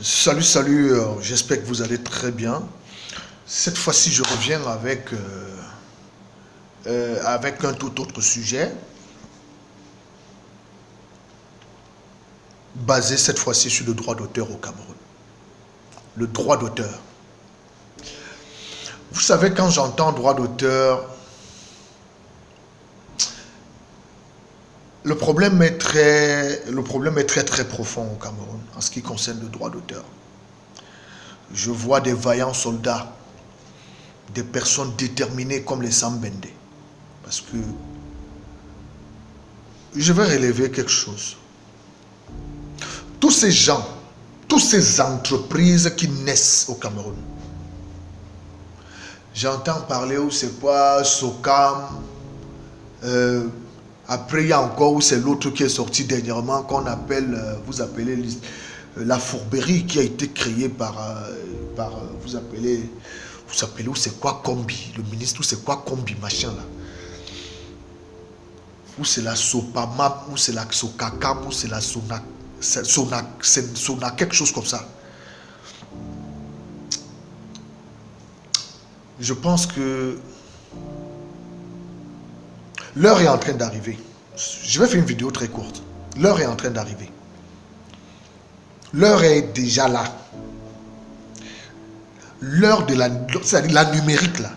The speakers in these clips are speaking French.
Salut, salut, j'espère que vous allez très bien. Cette fois-ci, je reviens avec un tout autre sujet, basé cette fois-ci sur le droit d'auteur au Cameroun. Le droit d'auteur. Vous savez, quand j'entends droit d'auteur, le problème est très profond au Cameroun en ce qui concerne le droit d'auteur. Je vois des vaillants soldats, des personnes déterminées comme les Sambende. Parce que je vais relever quelque chose. Tous ces gens, toutes ces entreprises qui naissent au Cameroun, j'entends parler où c'est quoi, Socam, après il y a encore où c'est l'autre qui est sorti dernièrement qu'on appelle, vous appelez la fourberie qui a été créée par vous appelez où c'est quoi Combi, le ministre où c'est quoi Combi machin là. Ou c'est la Sopamap, ou c'est la Sokakam, ou c'est la Sona, quelque chose comme ça. Je pense que l'heure est en train d'arriver. Je vais faire une vidéo très courte. L'heure est en train d'arriver. L'heure est déjà là. L'heure de la numérique là,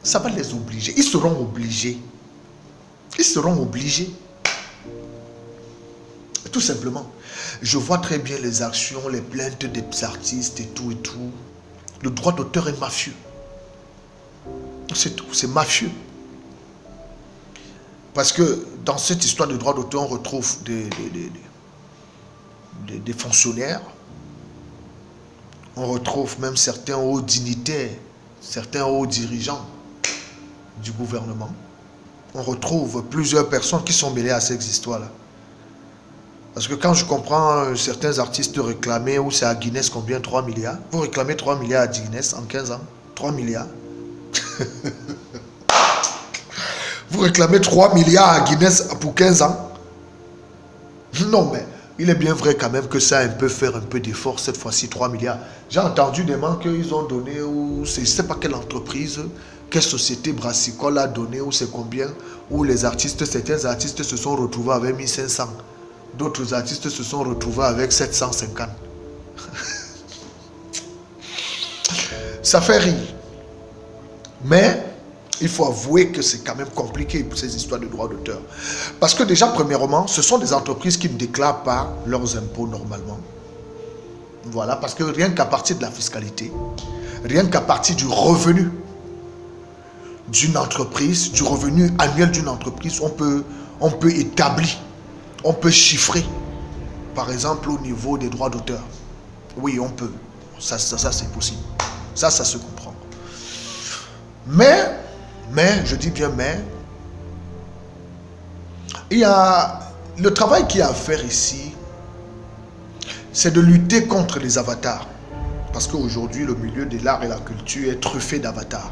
ça va les obliger. Ils seront obligés. Ils seront obligés. Tout simplement. Je vois très bien les actions, les plaintes des artistes et tout et tout. Le droit d'auteur est mafieux. C'est tout, c'est mafieux. Parce que dans cette histoire de droit d'auteur, on retrouve des fonctionnaires. On retrouve même certains hauts dignitaires, certains hauts dirigeants du gouvernement. On retrouve plusieurs personnes qui sont mêlées à ces histoires-là. Parce que quand je comprends certains artistes réclamer, ou c'est à Guinness combien, 3 milliards. Vous réclamez 3 milliards à Guinness en 15 ans. 3 milliards. Vous réclamez 3 milliards à Guinness pour 15 ans. Non, mais il est bien vrai quand même que ça a un peu faire un peu d'effort cette fois-ci, 3 milliards. J'ai entendu des gens qu'ils ont donné, ou je ne sais pas quelle entreprise, quelle société brassicole a donné, ou c'est combien, où les artistes, certains artistes se sont retrouvés avec 1500. D'autres artistes se sont retrouvés avec 750. Ça fait rire. Mais il faut avouer que c'est quand même compliqué pour ces histoires de droits d'auteur. Parce que déjà, premièrement, ce sont des entreprises qui ne déclarent pas leurs impôts normalement. Voilà, parce que rien qu'à partir de la fiscalité, rien qu'à partir du revenu d'une entreprise, du revenu annuel d'une entreprise, on peut établir, on peut chiffrer, par exemple au niveau des droits d'auteur. Oui, on peut. Ça c'est possible. Ça se comprend. Mais, je dis bien mais, il y a le travail qu'il y a à faire ici, c'est de lutter contre les avatars. Parce qu'aujourd'hui, le milieu de l'art et la culture est truffé d'avatars.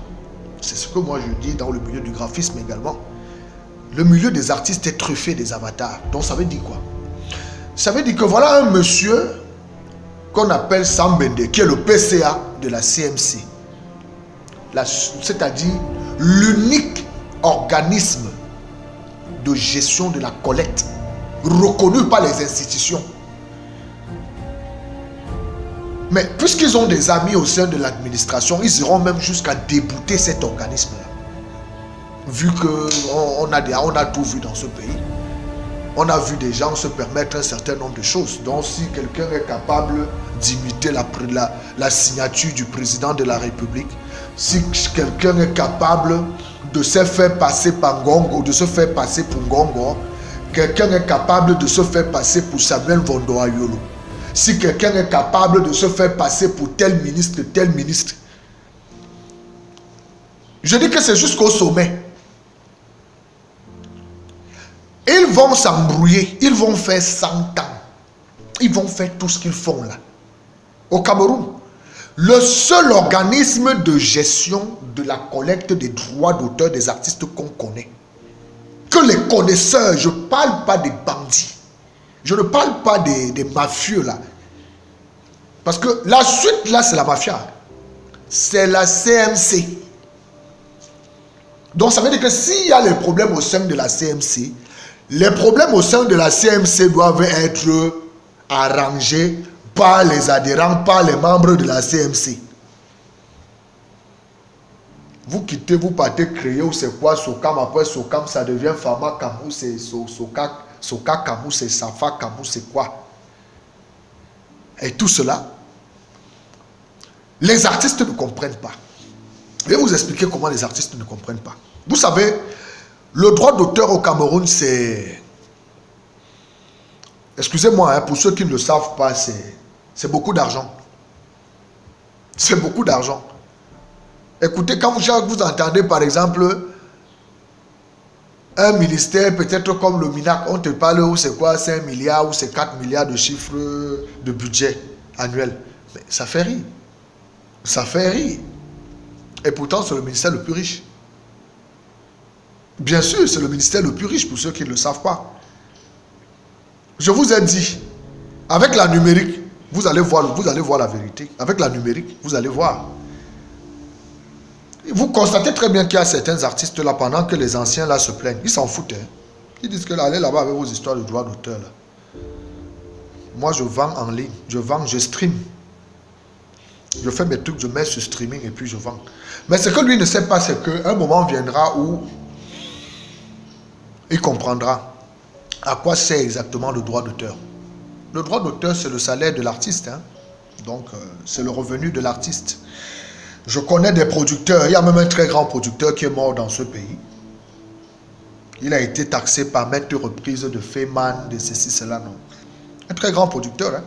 C'est ce que moi je dis dans le milieu du graphisme également. Le milieu des artistes est truffé des avatars. Donc ça veut dire quoi? Ça veut dire que voilà un monsieur qu'on appelle Sambende, qui est le PCA de la CMC. C'est-à-dire l'unique organisme de gestion de la collecte reconnu par les institutions. Mais puisqu'ils ont des amis au sein de l'administration, ils iront même jusqu'à débouter cet organisme-là. Vu qu'on a tout vu dans ce pays, on a vu des gens se permettre un certain nombre de choses. Donc si quelqu'un est capable d'imiter la signature du président de la République, si quelqu'un est capable de se faire passer par Ngongo, de se faire passer pour Ngongo, quelqu'un est capable de se faire passer pour Samuel Vondoayolo, si quelqu'un est capable de se faire passer pour tel ministre, je dis que c'est jusqu'au sommet. Ils vont s'embrouiller, ils vont faire 100 ans. Ils vont faire tout ce qu'ils font là. Au Cameroun, le seul organisme de gestion de la collecte des droits d'auteur des artistes qu'on connaît, que les connaisseurs, je ne parle pas des bandits, je ne parle pas des mafieux là, Parce que la suite, là, c'est la mafia. C'est la CMC. Donc, ça veut dire que s'il y a les problèmes au sein de la CMC, les problèmes au sein de la CMC doivent être arrangés par les adhérents, par les membres de la CMC. Vous quittez, vous partez créer ou c'est quoi Socam, après Socam, ça devient Pharma Camou, c'est Soka Camou, c'est Safa Camou, c'est quoi? Et tout cela, les artistes ne comprennent pas. Je vais vous expliquer comment les artistes ne comprennent pas. Vous savez, le droit d'auteur au Cameroun, c'est... Excusez-moi, hein, pour ceux qui ne le savent pas, c'est beaucoup d'argent. C'est beaucoup d'argent. Écoutez, quand vous entendez, par exemple, un ministère, peut-être comme le MINAC, on te parle où c'est quoi, 5 milliards ou c'est 4 milliards de chiffres de budget annuel. Mais ça fait rire. Ça fait rire. Et pourtant, c'est le ministère le plus riche. Bien sûr, c'est le ministère le plus riche pour ceux qui ne le savent pas. Je vous ai dit, avec la numérique, vous allez voir la vérité. Avec la numérique, vous allez voir. Vous constatez très bien qu'il y a certains artistes là, pendant que les anciens là se plaignent. Ils s'en foutent. Hein. Ils disent que là, allez là-bas avec vos histoires de droit d'auteur. Moi, je vends en ligne. Je vends, je stream. Je fais mes trucs, je mets sur streaming et puis je vends. Mais ce que lui ne sait pas, c'est qu'un moment viendra où il comprendra à quoi sert exactement le droit d'auteur. Le droit d'auteur, c'est le salaire de l'artiste. Hein. Donc, c'est le revenu de l'artiste. Je connais des producteurs. Il y a même un très grand producteur qui est mort dans ce pays. Il a été taxé par maintes reprises de Feynman, de ceci, cela, non. Un très grand producteur. Hein.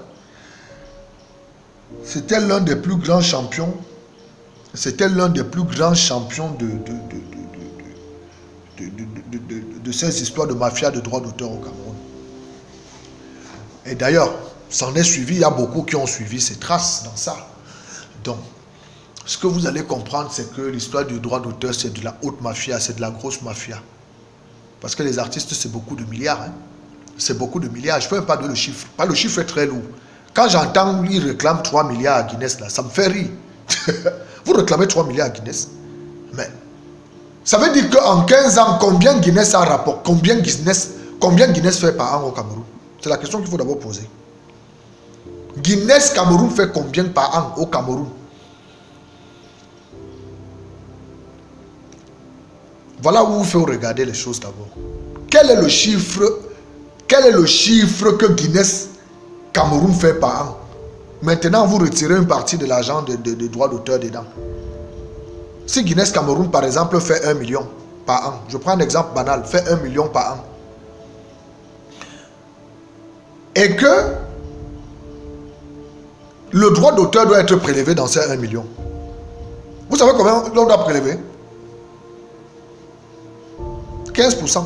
C'était l'un des plus grands champions. C'était l'un des plus grands champions de ces histoires de mafia de droits d'auteur au Cameroun. Et d'ailleurs, s'en est suivi, il y a beaucoup qui ont suivi ses traces dans ça. Donc, ce que vous allez comprendre, c'est que l'histoire du droit d'auteur, c'est de la haute mafia, c'est de la grosse mafia. Parce que les artistes, c'est beaucoup de milliards. Hein. C'est beaucoup de milliards. Je ne fais pas de le chiffre. Pas le chiffre est très lourd. Quand j'entends lui réclame 3 milliards à Guinness, là, ça me fait rire. Vous réclamez 3 milliards à Guinness. Mais ça veut dire qu'en 15 ans, combien Guinness a rapport? Combien Guinness fait par an au Cameroun? C'est la question qu'il faut d'abord poser. Guinness Cameroun fait combien par an au Cameroun? Voilà où il faut regarder les choses d'abord. Quel est le chiffre que Guinness Cameroun fait par an? Maintenant, vous retirez une partie de l'argent de droits d'auteur dedans. Si Guinness Cameroun, par exemple, fait 1 million par an, je prends un exemple banal, fait 1 million par an, et que le droit d'auteur doit être prélevé dans ces 1 million. Vous savez combien on doit prélever? 15%.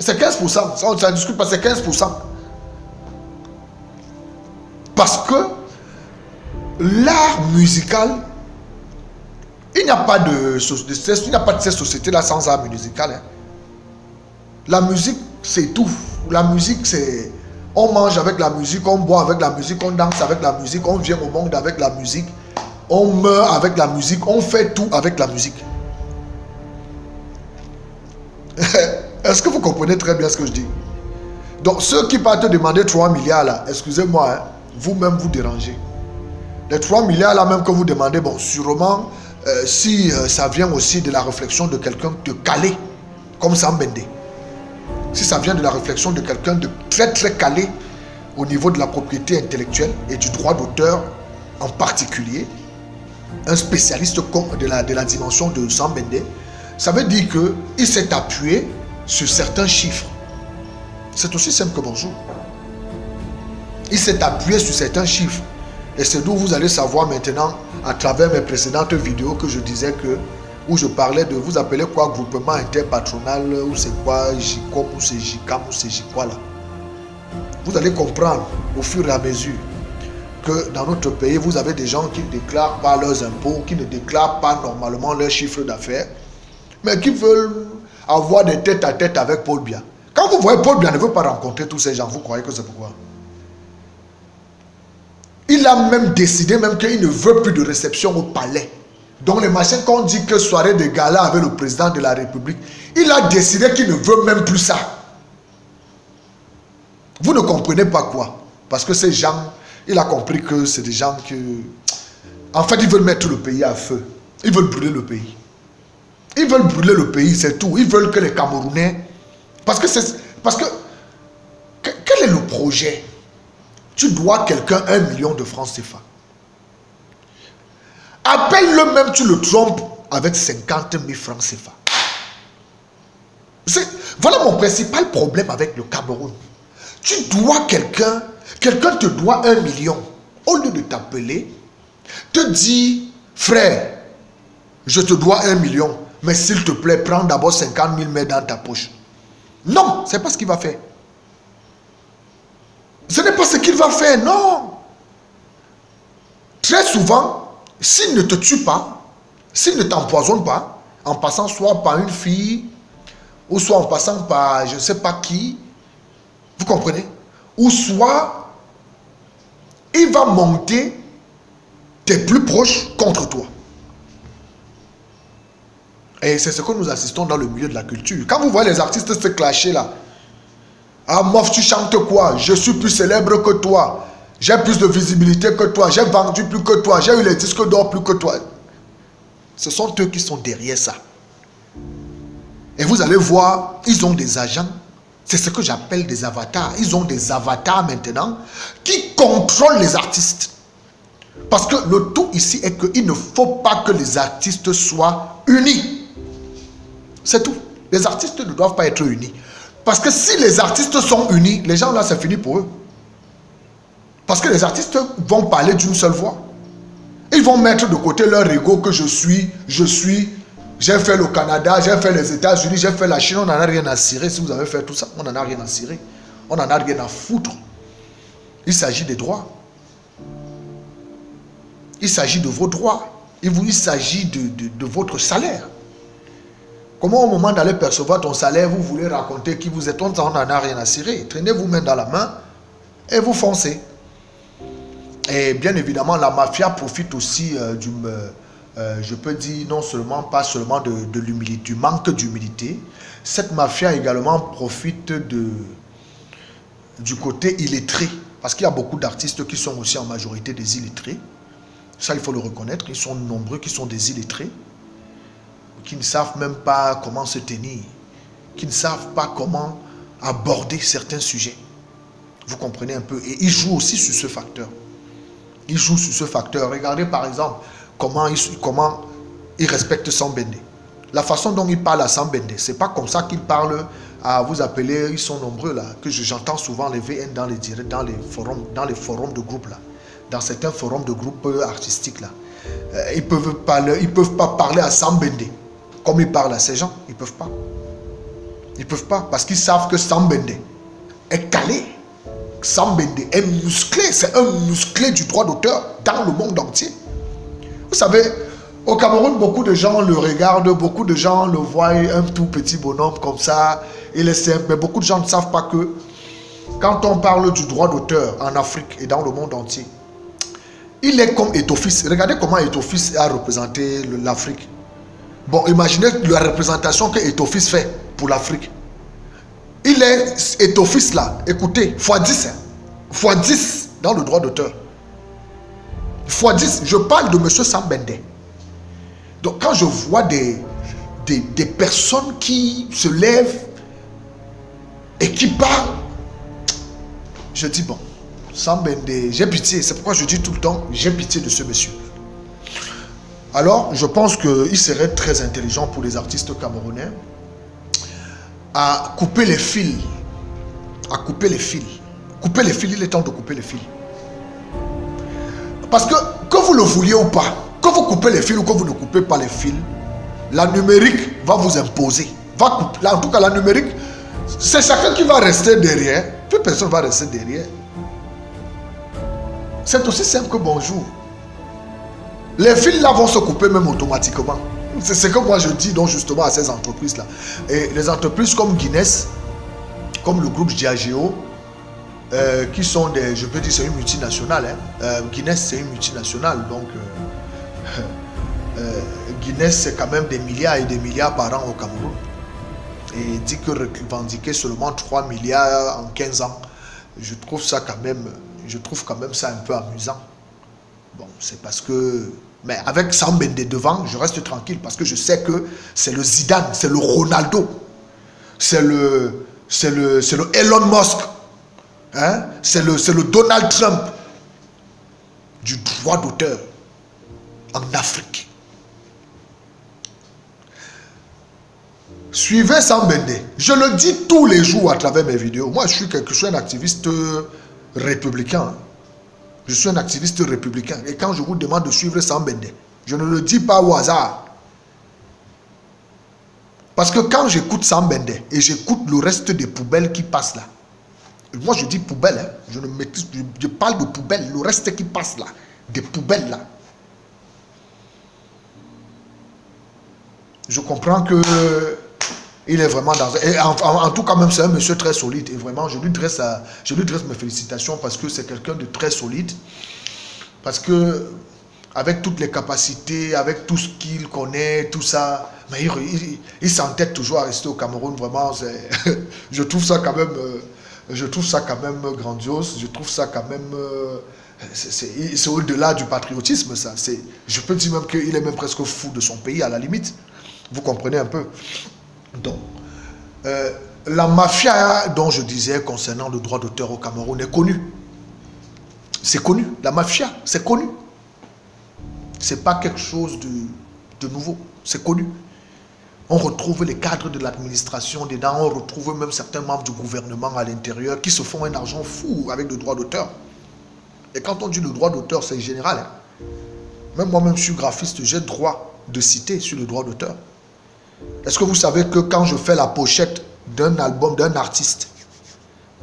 C'est 15%. Ça ne discute pas, c'est 15%. Parce que l'art musical, il n'y a pas de ces sociétés-là sans art musical. Hein. La musique, c'est tout. La musique, c'est... On mange avec la musique, on boit avec la musique, on danse avec la musique, on vient au monde avec la musique, on meurt avec la musique, on fait tout avec la musique. Est-ce que vous comprenez très bien ce que je dis? Donc, ceux qui partent demander 3 milliards là, excusez-moi, hein, vous-même vous dérangez. Les 3 milliards là même que vous demandez, bon, sûrement, si ça vient aussi de la réflexion de quelqu'un de calé, comme Sam Bende. Si ça vient de la réflexion de quelqu'un de très très calé au niveau de la propriété intellectuelle et du droit d'auteur en particulier, un spécialiste de la dimension de Sam Bende, ça veut dire qu'il s'est appuyé sur certains chiffres. C'est aussi simple que bonjour. Il s'est appuyé sur certains chiffres. Et c'est d'où vous allez savoir maintenant, à travers mes précédentes vidéos, que je disais que, où je parlais de, vous appelez quoi, groupement interpatronal, ou c'est quoi, JICOM, ou c'est JICAM, ou c'est JICOI là. Vous allez comprendre au fur et à mesure que dans notre pays, vous avez des gens qui ne déclarent pas leurs impôts, qui ne déclarent pas normalement leur chiffre d'affaires, mais qui veulent avoir des tête-à-tête avec Paul Biya. Quand vous voyez Paul Biya ne veut pas rencontrer tous ces gens, vous croyez que c'est pourquoi? Il a même décidé même qu'il ne veut plus de réception au palais. Donc les machins qu'on dit que soirée de gala avec le président de la République, il a décidé qu'il ne veut même plus ça. Vous ne comprenez pas quoi? Parce que ces gens, il a compris que c'est des gens que... En fait, ils veulent mettre le pays à feu. Ils veulent brûler le pays. Ils veulent brûler le pays, c'est tout. Ils veulent que les Camerounais... Parce que quel est le projet? Tu dois quelqu'un 1 million de francs CFA. Appelle-le même, tu le trompes avec 50 000 francs CFA. Voilà mon principal problème avec le Cameroun. Tu dois quelqu'un te doit 1 million. Au lieu de t'appeler, te dit, frère, je te dois 1 million, mais s'il te plaît, prends d'abord 50 000, mets dans ta poche. Non, c'est pas ce qu'il va faire. Ce n'est pas ce qu'il va faire, non. Très souvent, s'il ne te tue pas, s'il ne t'empoisonne pas, en passant soit par une fille, ou soit en passant par je ne sais pas qui, vous comprenez? Ou soit, il va monter tes plus proches contre toi. Et c'est ce que nous assistons dans le milieu de la culture. Quand vous voyez les artistes se clasher là, ah mof, tu chantes quoi? Je suis plus célèbre que toi. J'ai plus de visibilité que toi. J'ai vendu plus que toi. J'ai eu les disques d'or plus que toi. Ce sont eux qui sont derrière ça. Et vous allez voir, ils ont des agents. C'est ce que j'appelle des avatars. Ils ont des avatars maintenant qui contrôlent les artistes. Parce que le tout ici est qu'il ne faut pas que les artistes soient unis. C'est tout. Les artistes ne doivent pas être unis. Parce que si les artistes sont unis, les gens là, c'est fini pour eux. Parce que les artistes vont parler d'une seule voix. Ils vont mettre de côté leur ego que j'ai fait le Canada, j'ai fait les États-Unis, j'ai fait la Chine, on n'en a rien à cirer. Si vous avez fait tout ça, on n'en a rien à cirer. On n'en a rien à foutre. Il s'agit des droits. Il s'agit de vos droits. Il s'agit de votre salaire. Comment au moment d'aller percevoir ton salaire, vous voulez raconter qui vous êtes, on n'en a rien à cirer. Traînez vous-même dans la main et vous foncez. Et bien évidemment, la mafia profite aussi je peux dire non seulement, pas seulement de l'humilité, du manque d'humilité. Cette mafia également profite du côté illettré. Parce qu'il y a beaucoup d'artistes qui sont aussi en majorité des illettrés. Ça, il faut le reconnaître. Ils sont nombreux qui sont des illettrés. Qui ne savent même pas comment se tenir. Qui ne savent pas comment aborder certains sujets. Vous comprenez un peu. Et ils jouent aussi sur ce facteur. Ils jouent sur ce facteur. Regardez par exemple comment il respecte Sambende. La façon dont il parle à Sambende, c'est pas comme ça qu'il parle à vous appeler, ils sont nombreux là, que j'entends souvent les VN dans les directs, dans les forums de groupe là, dans certains forums de groupe artistiques là. Ils peuvent pas parler à Sambende comme ils parlent à ces gens, ils peuvent pas. Ils peuvent pas parce qu'ils savent que Sambende est calé. Sambende est musclé, c'est un musclé du droit d'auteur dans le monde entier. Vous savez, au Cameroun, beaucoup de gens le regardent, beaucoup de gens le voient, un tout petit bonhomme comme ça, il est simple, mais beaucoup de gens ne savent pas que quand on parle du droit d'auteur en Afrique et dans le monde entier, il est comme Etophis. Regardez comment Etophis a représenté l'Afrique. Bon, imaginez la représentation que Etophis fait pour l'Afrique. Il est Etophis là, écoutez, x10, x10 dans le droit d'auteur. x10, je parle de M. Sambende. Donc quand je vois des personnes qui se lèvent et qui parlent, je dis bon, Sambende, j'ai pitié, c'est pourquoi je dis tout le temps, j'ai pitié de ce monsieur. Alors, je pense qu'il serait très intelligent pour les artistes camerounais à couper les fils. Couper les fils, il est temps de couper les fils. Parce que vous le vouliez ou pas, que vous coupez les fils ou que vous ne coupez pas les fils, la numérique va vous imposer. En tout cas, la numérique, c'est chacun qui va rester derrière. Plus personne ne va rester derrière. C'est aussi simple que bonjour. Les fils là vont se couper même automatiquement. C'est ce que moi je dis donc justement à ces entreprises là. Et les entreprises comme Guinness, comme le groupe Diageo, qui sont des, je peux dire, c'est une multinationale. Guinness, c'est une multinationale. Donc, Guinness, c'est quand même des milliards et des milliards par an au Cameroun. Et il dit que revendiquer seulement 3 milliards en 15 ans, je trouve quand même ça un peu amusant. Bon, c'est parce que... Mais avec Sam Bende devant, je reste tranquille parce que je sais que c'est le Zidane, c'est le Ronaldo, c'est le Elon Musk, hein? C'est le Donald Trump du droit d'auteur en Afrique. Suivez Sam Bende. Je le dis tous les jours à travers mes vidéos. Moi, je suis un activiste républicain. Je suis un activiste républicain. Et quand je vous demande de suivre Sam Bende, je ne le dis pas au hasard. Parce que quand j'écoute Sam Bende et j'écoute le reste des poubelles qui passent là, moi je dis poubelle, hein, je parle de poubelles, le reste qui passe là, des poubelles là. Je comprends que il est vraiment dans... Et en tout cas, même c'est un monsieur très solide. Et vraiment, je lui dresse mes félicitations parce que c'est quelqu'un de très solide. Parce que, avec toutes les capacités, avec tout ce qu'il connaît, tout ça, mais il s'entête toujours à rester au Cameroun. Vraiment, je trouve ça quand même grandiose. Je trouve ça quand même... c'est au-delà du patriotisme, ça. Je peux dire même qu'il est même presque fou de son pays, à la limite. Vous comprenez un peu? Donc, la mafia dont je disais concernant le droit d'auteur au Cameroun est connue. C'est connu. La mafia, c'est connu. C'est pas quelque chose de nouveau. C'est connu. On retrouve les cadres de l'administration dedans. On retrouve même certains membres du gouvernement à l'intérieur qui se font un argent fou avec le droit d'auteur. Et quand on dit le droit d'auteur, c'est général. Hein. Même moi-même, je suis graphiste. J'ai le droit de citer sur le droit d'auteur. Est-ce que vous savez que quand je fais la pochette d'un album d'un artiste,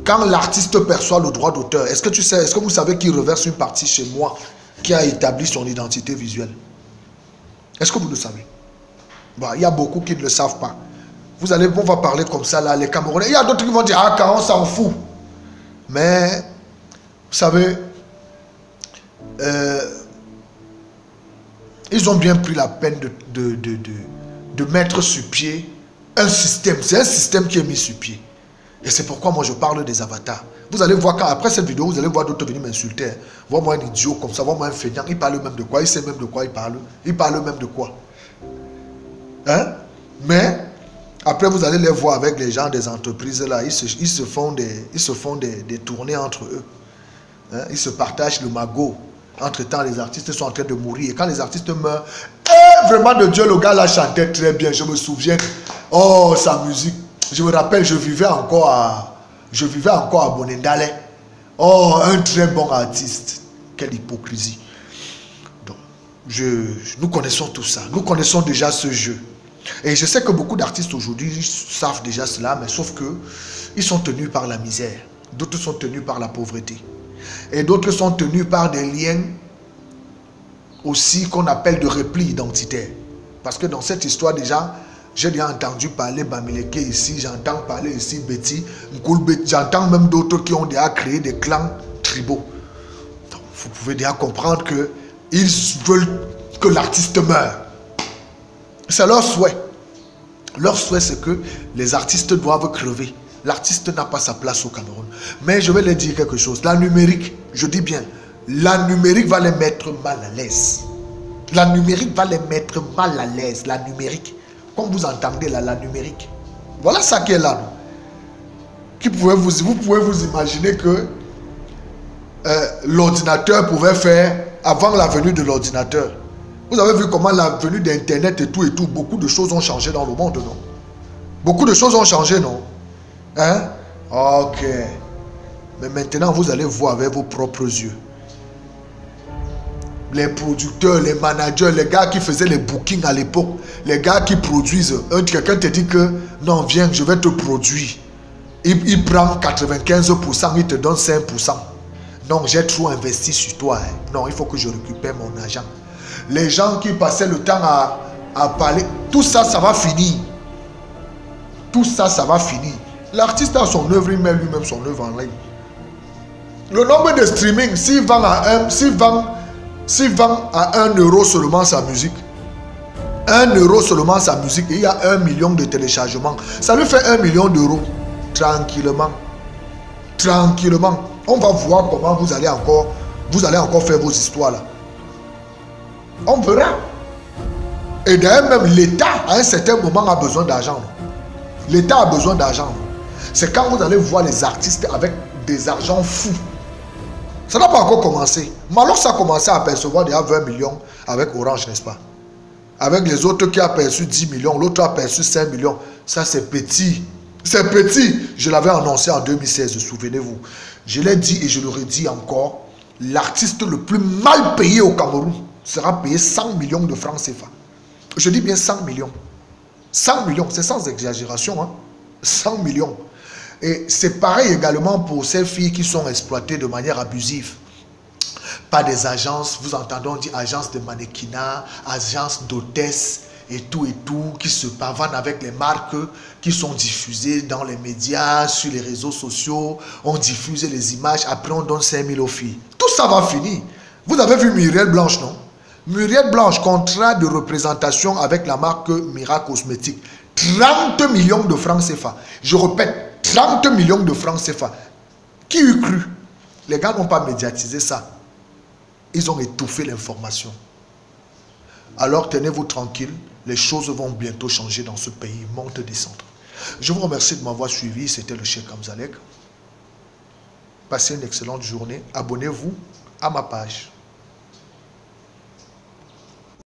quand l'artiste perçoit le droit d'auteur, est-ce que vous savez qu'il reverse une partie chez moi qui a établi son identité visuelle? Est-ce que vous le savez? Bon, il y a beaucoup qui ne le savent pas. On va parler comme ça là, les Camerounais. Il y a d'autres qui vont dire, ah, quand on s'en fout. Mais, vous savez, ils ont bien pris la peine de mettre sur pied un système. C'est un système qui est mis sur pied. Et c'est pourquoi moi je parle des avatars. Vous allez voir, après cette vidéo, vous allez voir d'autres venir m'insulter. Vois-moi un idiot comme ça, vois-moi un feignant. Il parle même de quoi? Il sait même de quoi il parle. Il parle même de quoi? Hein? Mais, après vous allez les voir avec les gens des entreprises là. Ils se font des tournées entre eux. Hein? Ils se partagent le magot. Entre-temps, les artistes sont en train de mourir. Et quand les artistes meurent, vraiment de Dieu, le gars là chantait très bien. Je me souviens. Oh, sa musique. Je me rappelle, je vivais encore à Bonendale. Oh, un très bon artiste. Quelle hypocrisie. Donc, nous connaissons tout ça. Nous connaissons déjà ce jeu. Et je sais que beaucoup d'artistes aujourd'hui savent déjà cela, mais sauf que ils sont tenus par la misère. D'autres sont tenus par la pauvreté. Et d'autres sont tenus par des liens aussi qu'on appelle de repli identitaire. Parce que dans cette histoire déjà, j'ai déjà entendu parler Bamileke ici, j'entends parler ici Betty, j'entends même d'autres qui ont déjà créé des clans tribaux. Donc, vous pouvez déjà comprendre qu'ils veulent que l'artiste meure. C'est leur souhait. Leur souhait, c'est que les artistes doivent crever. L'artiste n'a pas sa place au Cameroun. Mais je vais leur dire quelque chose. La numérique, je dis bien, la numérique va les mettre mal à l'aise. La numérique va les mettre mal à l'aise. La numérique. Comme vous entendez là, la numérique. Voilà ça qui est là. Vous pouvez vous imaginer que l'ordinateur pouvait faire avant la venue de l'ordinateur. Vous avez vu comment la venue d'Internet et tout, beaucoup de choses ont changé dans le monde, non? Beaucoup de choses ont changé, non? Hein? Ok. Mais maintenant, vous allez voir avec vos propres yeux. Les producteurs, les managers, les gars qui faisaient les bookings à l'époque, les gars qui produisent, quelqu'un te dit que non, viens, je vais te produire. Il prend 95%, il te donne 5%. Non, j'ai trop investi sur toi. Hein. Non, il faut que je récupère mon argent. Les gens qui passaient le temps à parler, tout ça, ça va finir. Tout ça, ça va finir. L'artiste a son œuvre, il met lui-même son œuvre en ligne. Le nombre de streaming, s'il vend à 1 euro seulement sa musique, 1 euro seulement sa musique, et il y a 1 million de téléchargements, ça lui fait 1 million d'euros. Tranquillement. Tranquillement. On va voir comment vous allez encore faire vos histoires là. On verra. Et d'ailleurs, même l'État, à un certain moment, a besoin d'argent. L'État a besoin d'argent. C'est quand vous allez voir les artistes avec des argents fous. Ça n'a pas encore commencé. Mais alors ça a commencé à percevoir déjà 20 millions avec Orange, n'est-ce pas? Avec les autres qui a perçu 10 millions, l'autre a perçu 5 millions. Ça, c'est petit. C'est petit. Je l'avais annoncé en 2016, souvenez-vous. Je l'ai dit et je le redis encore. L'artiste le plus mal payé au Cameroun sera payé 100 millions de francs CFA. Je dis bien 100 millions. 100 millions, c'est sans exagération. Hein? 100 millions. Et c'est pareil également pour ces filles qui sont exploitées de manière abusive par des agences. Vous entendez, on dit agences de mannequinat, agences d'hôtesse et tout, qui se pavanent avec les marques qui sont diffusées dans les médias, sur les réseaux sociaux. On diffuse les images, après on donne 5 000 aux filles. Tout ça va finir. Vous avez vu Muriel Blanche, non? Muriel Blanche, contrat de représentation avec la marque Mira Cosmétique. 30 millions de francs CFA. Je répète, 30 millions de francs CFA. Qui eût cru? Les gars n'ont pas médiatisé ça. Ils ont étouffé l'information. Alors tenez-vous tranquille. Les choses vont bientôt changer dans ce pays. Monte, descendre. Je vous remercie de m'avoir suivi. C'était le Cheikh Hamzalek. Passez une excellente journée. Abonnez-vous à ma page.